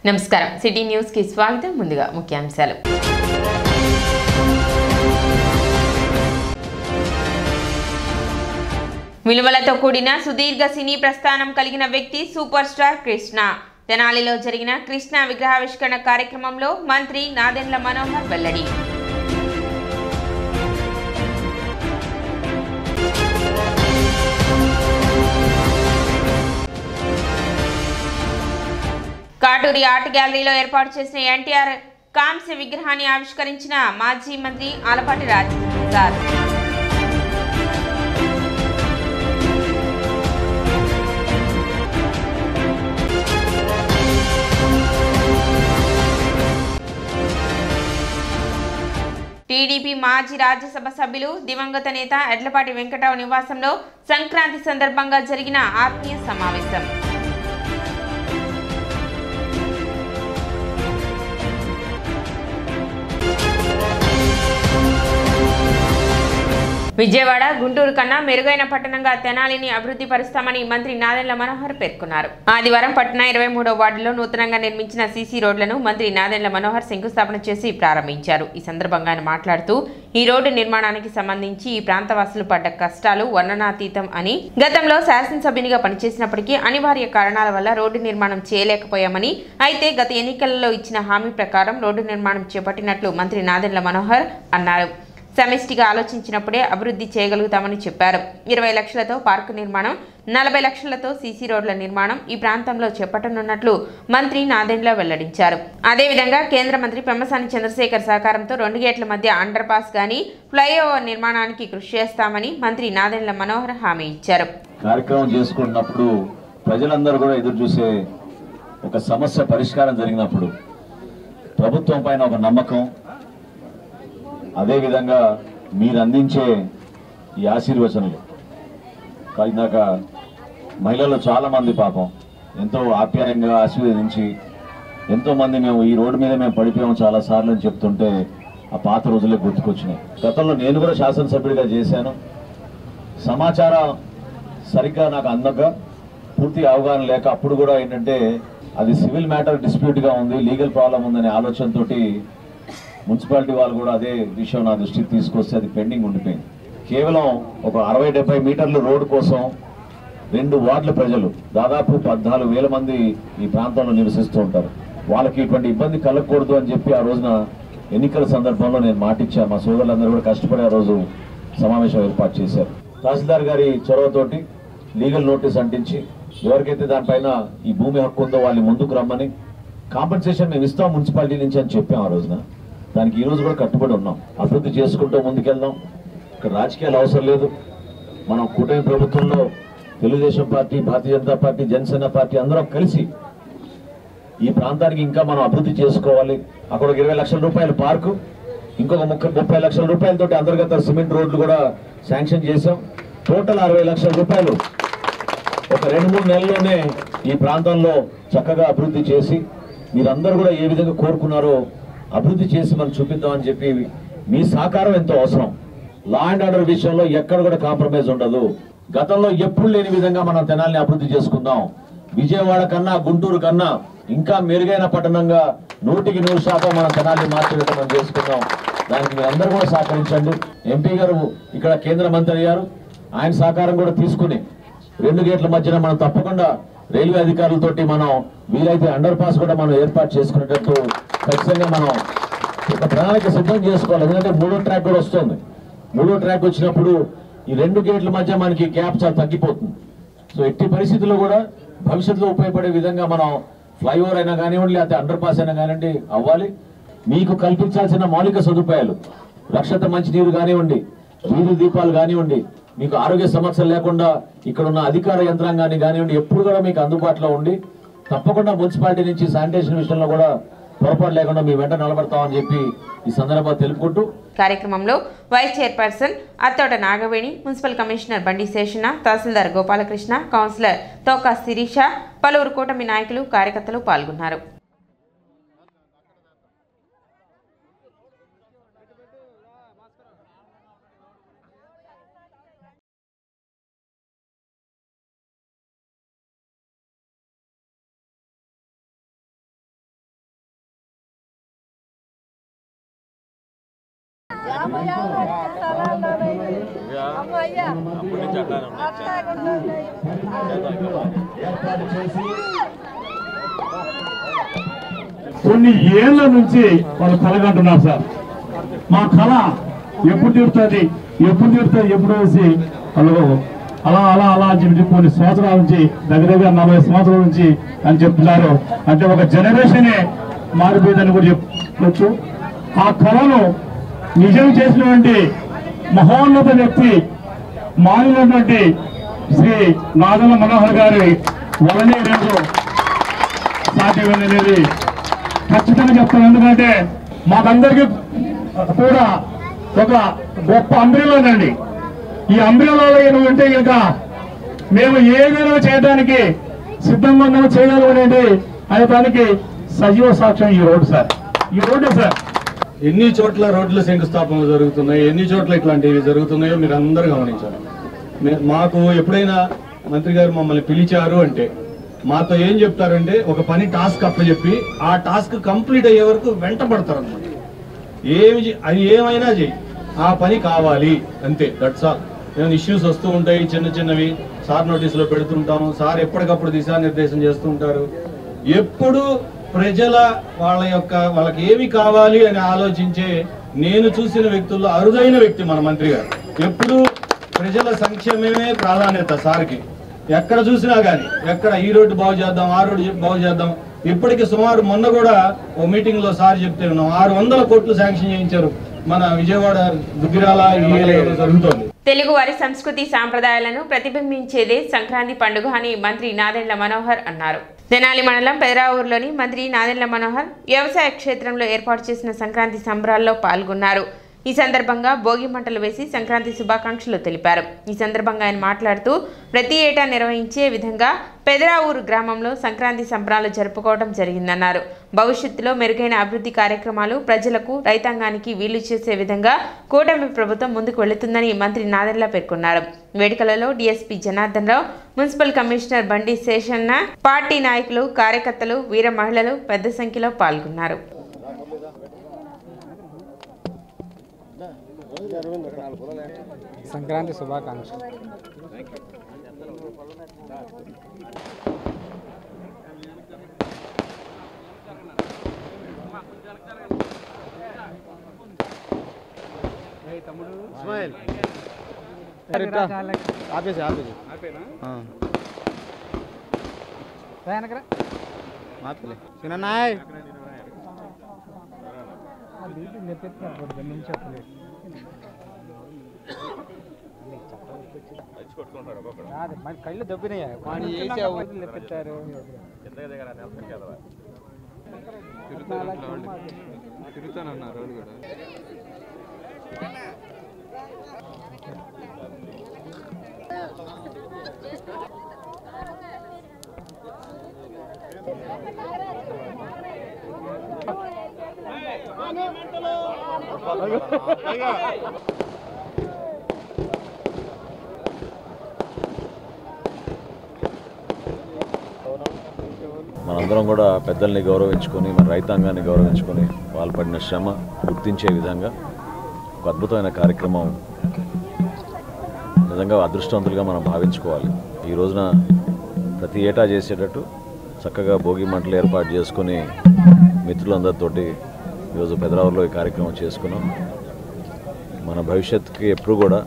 నమస్కారం city news కి స్వాగతం ముందుగా ముఖ్యాంశాలు విలువలతో కూడిన సుదీర్ఘ సినీ ప్రస్థానం కలిగిన వ్యక్తి సూపర్ స్టార్ కృష్ణ తెనాలిలో జరిగిన కృష్ణ విగ్రహావిష్కరణ కార్యక్రమంలో మంత్రి నాదెండ్ల మనోహర్ వెల్లడి కాటూరి ఆర్ట్ గ్యాలరీలో ఏర్పాటు చేసిన ఎన్టీఆర్ కాంస్య విగ్రహాన్ని ఆవిష్కరించిన మాజీ మంత్రి ఆలపాటి రాజేంద్రప్రసాద్. టీడీపీ మాజీ రాజ్యసభ సభ్యులు దివంగత నేత ఎడ్లపాటి వెంకటరావు నివాసంలో సంక్రాంతి సందర్భంగా జరిగిన ఆత్మీయ సమావేశం. విజయవాడ గుంటూరు కన్నా మెరుగైన పట్టణంగా తెనాలిని అభివృద్ధి పరుస్తామని మంత్రి నాదెండ్ల మనోహర్ పేర్కొన్నారు. ఆదివారం పట్టణ 23వ వార్డులో నూతనంగా నిర్మించిన సీసీ రోడ్లను మంత్రి నాదెండ్ల మనోహర్ శంకుస్థాపన చేసి ప్రారంభించారు. ఈ సందర్భంగా ఆయన మాట్లాడుతూ ఈ రోడ్డు నిర్మాణానికి సంబంధించి ఈ ప్రాంతవాసులు పడ్డ కష్టాలు వర్ణనాతీతం అని, గతంలో శాసనసభ్యునిగా పనిచేసినప్పటికీ అనివార్య కారణాల వల్ల రోడ్డు నిర్మాణం చేయలేకపోయామని, అయితే గత ఎన్నికలలో ఇచ్చిన హామీ ప్రకారం రోడ్డు నిర్మాణం చేపట్టినట్లు మంత్రి నాదెండ్ల మనోహర్ అన్నారు. సమిష్టిగా ఆలోచించినప్పుడే అభివృద్ధి చేయగలుగుతామని చెప్పారు. 20 లక్షలతో పార్కు నిర్మాణం, 40 లక్షలతో సీసీ రోడ్ల నిర్మాణం ఈ ప్రాంతంలో చేపట్టనున్నట్లు మంత్రి నాదెండ్ల వెల్లడించారు. అదేవిధంగా కేంద్ర మంత్రి పెమ్మసాని చంద్రశేఖర్ సహకారంతో 2 గేట్ల మధ్య అండర్ పాస్ గానీ ఫ్లైఓవర్ నిర్మాణానికి కృషి చేస్తామని మంత్రి నాదెండ్ల మనోహర్ హామీ ఇచ్చారు. కార్యక్రమం చేసుకున్నప్పుడు ప్రజలందరూ కూడా ఎదురు చూసే ఒక సమస్య పరిష్కారం జరిగినప్పుడు ప్రభుత్వం పైన ఒక నమ్మకం, అదేవిధంగా మీరు అందించే ఈ ఆశీర్వచనలు. ఇందాక మహిళలు చాలామంది పాపం ఎంతో ఆప్యాయంగా ఆశీర్వదించి ఎంతోమంది మేము ఈ రోడ్డు మీద మేము పడిపోయాము చాలాసార్లు అని చెప్తుంటే ఆ పాత రోజులే గుర్తుకొచ్చినాయి. గతంలో నేను కూడా శాసనసభ్యుడిగా చేశాను. సమాచారం సరిగ్గా నాకు అందక పూర్తి అవగాహన లేక అప్పుడు కూడా ఏంటంటే అది సివిల్ మ్యాటర్ డిస్ప్యూట్గా ఉంది, లీగల్ ప్రాబ్లం ఉందనే ఆలోచనతోటి మున్సిపాలిటీ వాళ్ళు కూడా అదే విషయం నా దృష్టికి తీసుకొస్తే అది పెండింగ్ ఉండిపోయింది. కేవలం ఒక 60-70 మీటర్ల రోడ్డు కోసం 2 వార్డుల ప్రజలు దాదాపు 14,000 మంది ఈ ప్రాంతంలో నివసిస్తూ ఉంటారు. వాళ్ళకి ఇటువంటి ఇబ్బంది కలగకూడదు అని చెప్పి ఆ రోజున ఎన్నికల సందర్భంలో నేను మాటిచ్చాను. మా సోదరులందరూ కూడా కష్టపడి ఆ రోజు సమావేశం ఏర్పాటు చేశారు. తహసీల్దార్ గారి చొరవతోటి లీగల్ నోటీస్ అంటించి ఎవరికైతే దానిపైన ఈ భూమి హక్కు ఉందో వాళ్ళని ముందుకు రమ్మని, కాంపెన్సేషన్ మేము ఇస్తాం మున్సిపాలిటీ నుంచి అని చెప్పాం ఆ రోజున. దానికి ఈ రోజు కూడా కట్టుబడి ఉన్నాం. అభివృద్ధి చేసుకుంటూ ముందుకెళ్దాం. ఇక్కడ రాజకీయాలు అవసరం లేదు. మనం కూటమి ప్రభుత్వంలో Telugu Desam party, Bharatiya Janata party, Janasena party అందరం కలిసి ఈ ప్రాంతానికి ఇంకా మనం అభివృద్ధి చేసుకోవాలి. అక్కడ 20 లక్షల రూపాయల పార్కు, ఇంకొక 30 లక్షల రూపాయలతోటి అంతర్గత సిమెంట్ రోడ్లు కూడా శాంక్షన్ చేశాం. టోటల్ 60 లక్షల రూపాయలు ఒక 2-3 నెలల్లోనే ఈ ప్రాంతంలో చక్కగా అభివృద్ధి చేసి మీరందరూ కూడా ఏ విధంగా కోరుకున్నారో అభివృద్ధి చేసి మనం చూపిద్దామని చెప్పి మీ సహకారం ఎంతో అవసరం. లా అండ్ ఆర్డర్ విషయంలో ఎక్కడ కూడా కాంప్రమైజ్ ఉండదు. గతంలో ఎప్పుడు లేని విధంగా మనం తెనాలిని అభివృద్ధి చేసుకుందాం. విజయవాడ కన్నా గుంటూరు కన్నా ఇంకా మెరుగైన పట్టణంగా 100% మనం తెనాలిని మార్చేయడం మనం చేసుకుందాం. దానికి మీరు అందరూ కూడా సహకరించండి. ఎంపీ గారు ఇక్కడ కేంద్ర మంత్రి అయ్యారు. ఆయన సహకారం కూడా తీసుకుని 2 గేట్ల మధ్యన మనం తప్పకుండా రైల్వే అధికారులతోటి మనం వీలైతే అండర్ పాస్ కూడా మనం ఏర్పాటు చేసుకునేటట్టు ఖచ్చితంగా మనం ఒక ప్రణాళిక సిద్ధం చేసుకోవాలి. ఎందుకంటే 3వ ట్రాక్ కూడా వస్తుంది. 3వ ట్రాక్ వచ్చినప్పుడు ఈ 2 గేట్ల మధ్య మనకి గ్యాప్ చాలా తగ్గిపోతుంది. సో ఎట్టి పరిస్థితుల్లో కూడా భవిష్యత్తులో ఉపయోగపడే విధంగా మనం ఫ్లైఓవర్ అయినా కానివ్వండి, లేకపోతే అండర్ పాస్ అయినా కానివ్వండి అవ్వాలి. మీకు కల్పించాల్సిన మౌలిక సదుపాయాలు, రక్షిత మంచినీరు కానివ్వండి, వీధి దీపాలు కానివ్వండి, మీకు ఆరోగ్య సమస్యలు లేకుండా ఇక్కడ ఉన్న అధికార యంత్రాంగాన్ని కానివ్వండి ఎప్పుడు కూడా మీకు అందుబాటులో ఉండి తప్పకుండా మున్సిపాలిటీ నుంచి శానిటేషన్ విషయంలో కూడా పొరపాటు లేకుండా మీ వెంట నిలబడతామని చెప్పి ఈ సందర్భంగా తెలుపుకుంటూ కార్యక్రమంలో vice chairperson Attota Nagaveni, municipal commissioner Bandi Seshana, tahsildar Gopalakrishna, councillor Toka Sirisha, పలువురు కూటమి నాయకులు, కార్యకర్తలు పాల్గొన్నారు. కొన్ని ఏళ్ల నుంచి వాళ్ళు కలగంటున్నారు సార్. మా కళ ఎప్పుడు తీరుతుంది ఎప్పుడు వేసి వాళ్ళు అలా అలా అలా అని చెప్పి కొన్ని సంవత్సరాల నుంచి దగ్గర 40 సంవత్సరాల నుంచి అని చెప్తున్నారు. అంటే ఒక జనరేషనే మారిపోయిందని కూడా చెప్పవచ్చు. ఆ కళను నిజం చేసినటువంటి మహోన్నత వ్యక్తి మారినటువంటి శ్రీ నాదెండ్ల మనోహర్ గారి వలనే రేపు సాధ్యమైనది ఖచ్చితంగా చెప్తాను. ఎందుకంటే మాకందరికీ కూడా ఒక గొప్ప అంబ్రెల్లానండి. ఈ అంబ్రెల్లాలో ఏంటంటే కనుక మేము ఏదైనా చేయడానికి సిద్ధంగా ఉన్నామో చేయగలమనేది అనే దానికి సజీవ సాక్ష్యం ఈ రోడ్డు సార్. ఈ రోడ్డు సార్ ఎన్ని చోట్ల రోడ్ల శంకుస్థాపనలు జరుగుతున్నాయి, ఎన్ని చోట్ల ఇట్లాంటివి జరుగుతున్నాయో మీరు అందరూ గమనించాలి. మాకు ఎప్పుడైనా మంత్రి గారు మమ్మల్ని పిలిచారు అంటే మాతో ఏం చెప్తారంటే ఒక పని టాస్క్ అప్పచెప్పి ఆ టాస్క్ కంప్లీట్ అయ్యే వరకు వెంట పడతారు అన్నమాట. అది ఏమైనా చెయ్యి, ఆ పని కావాలి అంతే, దట్స్ ఆల్. ఏమైనా ఇష్యూస్ వస్తూ ఉంటాయి చిన్న చిన్నవి, సార్ నోటీసులో పెడుతుంటాము, సార్ ఎప్పటికప్పుడు దిశానిర్దేశం చేస్తూ ఉంటారు. ఎప్పుడు ప్రజల వాళ్ళకి ఏమి కావాలి అని ఆలోచించే నేను చూసిన వ్యక్తుల్లో అరుదైన వ్యక్తి మన మంత్రి గారు. ఎప్పుడు ప్రజల సంక్షేమమే ప్రాధాన్యత సార్కి. ఎక్కడ చూసినా కానీ ఎక్కడ ఈ రోడ్డు బాగు చేద్దాం, ఆ రోడ్డు బాగు చేద్దాం. ఇప్పటికి సుమారు మొన్న కూడా ఓ మీటింగ్ లో సార్ చెప్తే ఉన్నాం 600 కోట్లు శాంక్షన్ చేయించారు మన విజయవాడ దుగ్గిరాల జరుగుతోంది. తెలుగువారి సంస్కృతి సాంప్రదాయాలను ప్రతిబింబించేదే సంక్రాంతి పండుగ అని మంత్రి నాదెండ్ల మనోహర్ అన్నారు. తెనాలి మండలం పెదరావూరులోని మంత్రి నాదెండ్ల మనోహర్ వ్యవసాయ క్షేత్రంలో ఏర్పాటు చేసిన సంక్రాంతి సంబరాల్లో పాల్గొన్నారు. ఈ సందర్భంగా భోగి మంటలు వేసి సంక్రాంతి శుభాకాంక్షలు తెలిపారు. ఈ సందర్భంగా ఆయన మాట్లాడుతూ ప్రతి ఏటా నిర్వహించే విధంగా పెదరావూరు గ్రామంలో సంక్రాంతి సంబరాలు జరుపుకోవడం జరిగిందన్నారు. భవిష్యత్తులో మెరుగైన అభివృద్ధి కార్యక్రమాలు ప్రజలకు రైతాంగానికి వీలు చేసే విధంగా కూటమి ప్రభుత్వం ముందుకు వెళుతుందని మంత్రి నాదెండ్ల పేర్కొన్నారు. వేడుకలలో DSP Janardhan Rao, municipal commissioner బండి శేషన్న, పార్టీ నాయకులు, కార్యకర్తలు, వీర మహిళలు పెద్ద సంఖ్యలో పాల్గొన్నారు. సంక్రాంతి శుభాకాంక్షలు. కళ్ళు దొబ్బినాయి పెట్టారు. తిరుగుతానన్నారు రోడ్డు కూడా. మనందరం కూడా పెద్దల్ని గౌరవించుకొని మన రైతాంగాన్ని గౌరవించుకొని వాళ్ళు పడిన శ్రమ గుర్తించే విధంగా ఒక అద్భుతమైన కార్యక్రమం నిజంగా అదృష్టవంతులుగా మనం భావించుకోవాలి. ఈ రోజున ప్రతి ఏటా చేసేటట్టు చక్కగా భోగి మంటలు ఏర్పాటు చేసుకుని మిత్రులందరితోటి ఈరోజు పెదరావూరులో ఈ కార్యక్రమం చేసుకున్నాం. మన భవిష్యత్తుకి ఎప్పుడు కూడా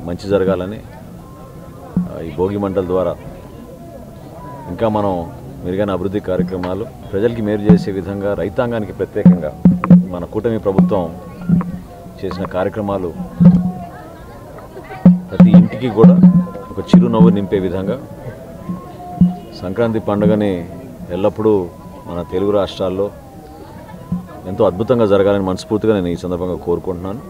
మంచి జరగాలని ఈ భోగి మంటల ద్వారా ఇంకా మనం మెరుగైన అభివృద్ధి కార్యక్రమాలు ప్రజలకి మేలు చేసే విధంగా రైతాంగానికి ప్రత్యేకంగా మన కూటమి ప్రభుత్వం చేసిన కార్యక్రమాలు ప్రతి ఇంటికి కూడా ఒక చిరునవ్వు నింపే విధంగా సంక్రాంతి పండుగని ఎల్లప్పుడూ మన తెలుగు రాష్ట్రాల్లో ఎంతో అద్భుతంగా జరగాలని మనస్ఫూర్తిగా నేను ఈ సందర్భంగా కోరుకుంటున్నాను.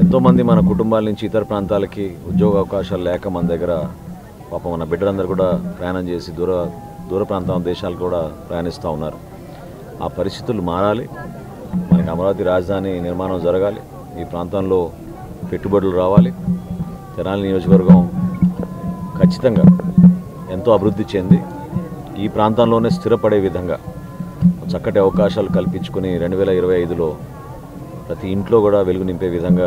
ఎంతోమంది మన కుటుంబాల నుంచి ఇతర ప్రాంతాలకి ఉద్యోగ అవకాశాలు లేక మన దగ్గర పాపం మన బిడ్డలందరూ కూడా ప్రయాణం చేసి దూర ప్రాంతం దేశాలు కూడా ప్రయాణిస్తూ ఉన్నారు. ఆ పరిస్థితులు మారాలి. మనకి అమరావతి రాజధాని నిర్మాణం జరగాలి. ఈ ప్రాంతంలో పెట్టుబడులు రావాలి. తెనాలి నియోజకవర్గం ఖచ్చితంగా ఎంతో అభివృద్ధి చెంది ఈ ప్రాంతంలోనే స్థిరపడే విధంగా చక్కటి అవకాశాలు కల్పించుకుని 2025లో ప్రతి ఇంట్లో కూడా వెలుగు నింపే విధంగా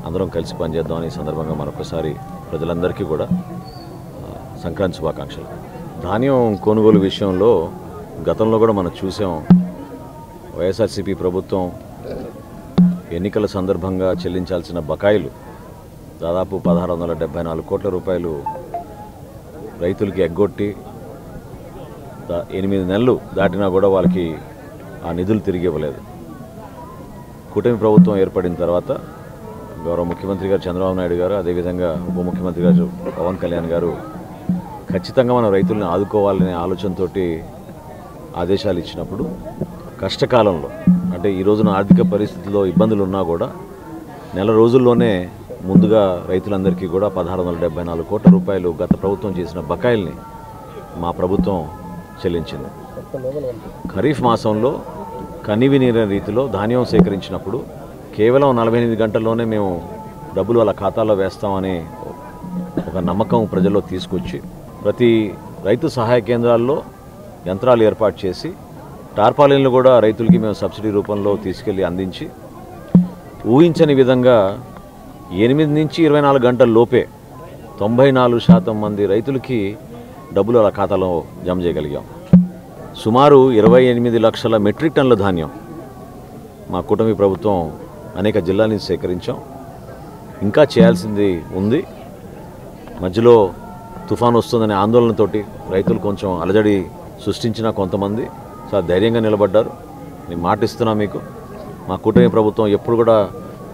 అందరం కలిసి పనిచేద్దామని ఈ సందర్భంగా మరొకసారి ప్రజలందరికీ కూడా సంక్రాంతి శుభాకాంక్షలు. ధాన్యం కొనుగోలు విషయంలో గతంలో కూడా మనం చూసాం. వైఎస్ఆర్సీపీ ప్రభుత్వం ఎన్నికల సందర్భంగా చెల్లించాల్సిన బకాయిలు దాదాపు 1674 కోట్ల రూపాయలు రైతులకి ఎగ్గొట్టి 8 నెలలు దాటినా కూడా వాళ్ళకి ఆ నిధులు తిరిగి ఇవ్వలేదు. కూటమి ప్రభుత్వం ఏర్పడిన తర్వాత గౌరవ ముఖ్యమంత్రి గారు చంద్రబాబు నాయుడు గారు, అదేవిధంగా ఉప ముఖ్యమంత్రి గారు పవన్ కళ్యాణ్ గారు ఖచ్చితంగా మనం రైతులను ఆదుకోవాలనే ఆలోచనతో ఆదేశాలు ఇచ్చినప్పుడు కష్టకాలంలో, అంటే ఈ రోజున ఆర్థిక పరిస్థితుల్లో ఇబ్బందులు ఉన్నా కూడా నెల రోజుల్లోనే ముందుగా రైతులందరికీ కూడా 1674 కోట్ల రూపాయలు గత ప్రభుత్వం చేసిన బకాయిల్ని మా ప్రభుత్వం చెల్లించింది. ఖరీఫ్ మాసంలో కనివినీరైన రీతిలో ధాన్యం సేకరించినప్పుడు కేవలం 48 గంటల్లోనే మేము డబ్బులు వాళ్ళ ఖాతాలో వేస్తామని ఒక నమ్మకం ప్రజల్లో తీసుకొచ్చి ప్రతి రైతు సహాయ కేంద్రాల్లో యంత్రాలు ఏర్పాటు చేసి టార్పాలిన్లు కూడా రైతులకి మేము సబ్సిడీ రూపంలో తీసుకెళ్ళి అందించి ఊహించని విధంగా 8 నుంచి 24 గంటల లోపే 94% మంది రైతులకి డబ్బులు వాళ్ళ ఖాతాలో జమ చేయగలిగాం. సుమారు 28 లక్షల మెట్రిక్ టన్నుల ధాన్యం మా కూటమి ప్రభుత్వం అనేక జిల్లాల నుంచి సేకరించాం. ఇంకా చేయాల్సింది ఉంది. మధ్యలో తుఫాను వస్తుందనే ఆందోళనతోటి రైతులు కొంచెం అలజడి సృష్టించిన కొంతమంది చాలా ధైర్యంగా నిలబడ్డారు. నేను మాటిస్తున్నా మీకు, మా కూటమి ప్రభుత్వం ఎప్పుడు కూడా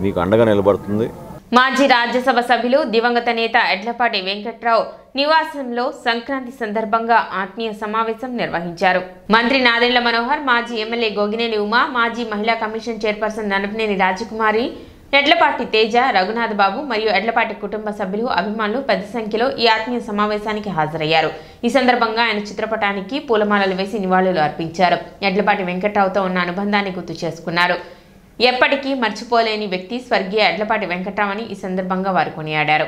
మీకు అండగా నిలబడుతుంది. మాజీ రాజ్యసభ సభ్యులు దివంగత నేత ఎడ్లపాటి వెంకట్రావు నివాసంలో సంక్రాంతి సందర్భంగా ఆత్మీయ సమావేశం నిర్వహించారు. మంత్రి నాదెండ్ల మనోహర్, మాజీ ఎమ్మెల్యే గోగినేని ఉమా, మాజీ మహిళా కమిషన్ చైర్పర్సన్ ననపనేని రాజకుమారి, ఎడ్లపాటి తేజ, రఘునాథ్ బాబు మరియు ఎడ్లపాటి కుటుంబ సభ్యులు, అభిమానులు పెద్ద సంఖ్యలో ఈ ఆత్మీయ సమావేశానికి హాజరయ్యారు. ఈ సందర్భంగా ఆయన చిత్రపటానికి పూలమాలలు వేసి నివాళులు అర్పించారు. ఎడ్లపాటి వెంకట్రావుతో ఉన్న అనుబంధాన్ని గుర్తు చేసుకున్నారు. ఎప్పటికీ మర్చిపోలేని వ్యక్తి స్వర్గీయ ఎడ్లపాటి వెంకట్రావు అని ఈ సందర్భంగా వారు కొనియాడారు.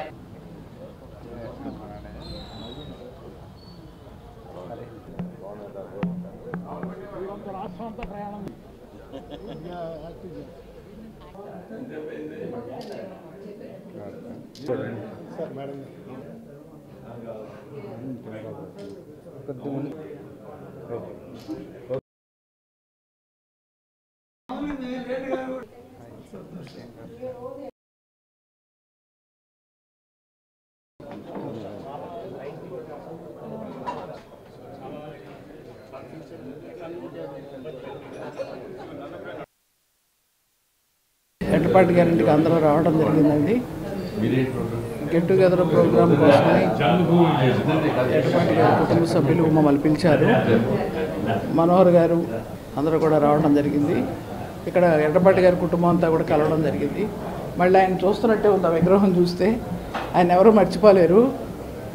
ఎడ్లపాటి గారింటికి అందరూ రావడం జరిగిందండి. గెట్ టుగెదర్ ప్రోగ్రాం కోసమని ఎడ్లపాటి గారి కుటుంబ సభ్యులు మమ్మల్ని పిలిచారు. మనోహర్ గారు అందరూ కూడా రావడం జరిగింది. ఇక్కడ ఎడ్లపాటి గారి కుటుంబం అంతా కూడా కలవడం జరిగింది. మళ్ళీ ఆయన చూస్తున్నట్టే ఉంది, ఆ విగ్రహం చూస్తే ఆయన ఎవరూ మర్చిపోలేరు.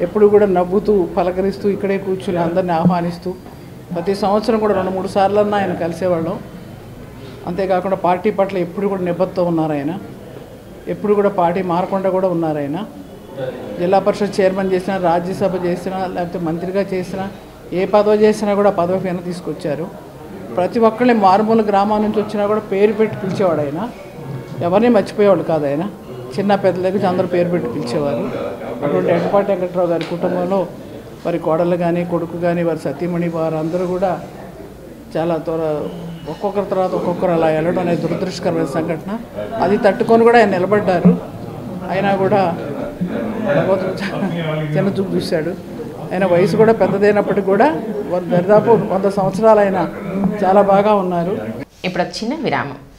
ఎప్పుడు కూడా నవ్వుతూ పలకరిస్తూ ఇక్కడే కూర్చుని అందరిని ఆహ్వానిస్తూ ప్రతి సంవత్సరం కూడా 2-3 సార్లన్నా ఆయన కలిసేవాళ్ళం. అంతేకాకుండా పార్టీ పట్ల ఎప్పుడు కూడా నిబద్ధతో ఉన్నారు ఆయన. ఎప్పుడు కూడా పార్టీ మారకుండా కూడా ఉన్నారు ఆయన. జిల్లా పరిషత్ చైర్మన్ చేసినా, రాజ్యసభ చేసినా, లేకపోతే మంత్రిగా చేసినా, ఏ పదవి చేసినా కూడా పదవి పైన తీసుకొచ్చారు. ప్రతి ఒక్కళ్ళని మారుమూల గ్రామం నుంచి వచ్చినా కూడా పేరు పెట్టి పిలిచేవాడు ఆయన. ఎవరిని మర్చిపోయేవాడు కాదు ఆయన. చిన్న పెద్ద దగ్గర అందరూ పేరు పెట్టి పిలిచేవారు. అటువంటి ఎడ్లపాటి వెంకట్రావు గారి కుటుంబంలో వారి కోడలు కానీ, కొడుకు కానీ, వారి సతీమణి, వారందరూ కూడా చాలా ఒక్కొక్కరి తర్వాత ఒక్కొక్కరు అలా వెళ్ళడం అనేది దురదృష్టకరమైన సంఘటన. అది తట్టుకొని కూడా ఆయన నిలబడ్డారు. అయినా కూడా చిన్న చూపు చూశాడు. ఆయన వయసు కూడా పెద్దదైనప్పటికీ కూడా దాదాపు 100 సంవత్సరాలు ఆయన చాలా బాగా ఉన్నారు. ఇప్పుడు చిన్న విరామం.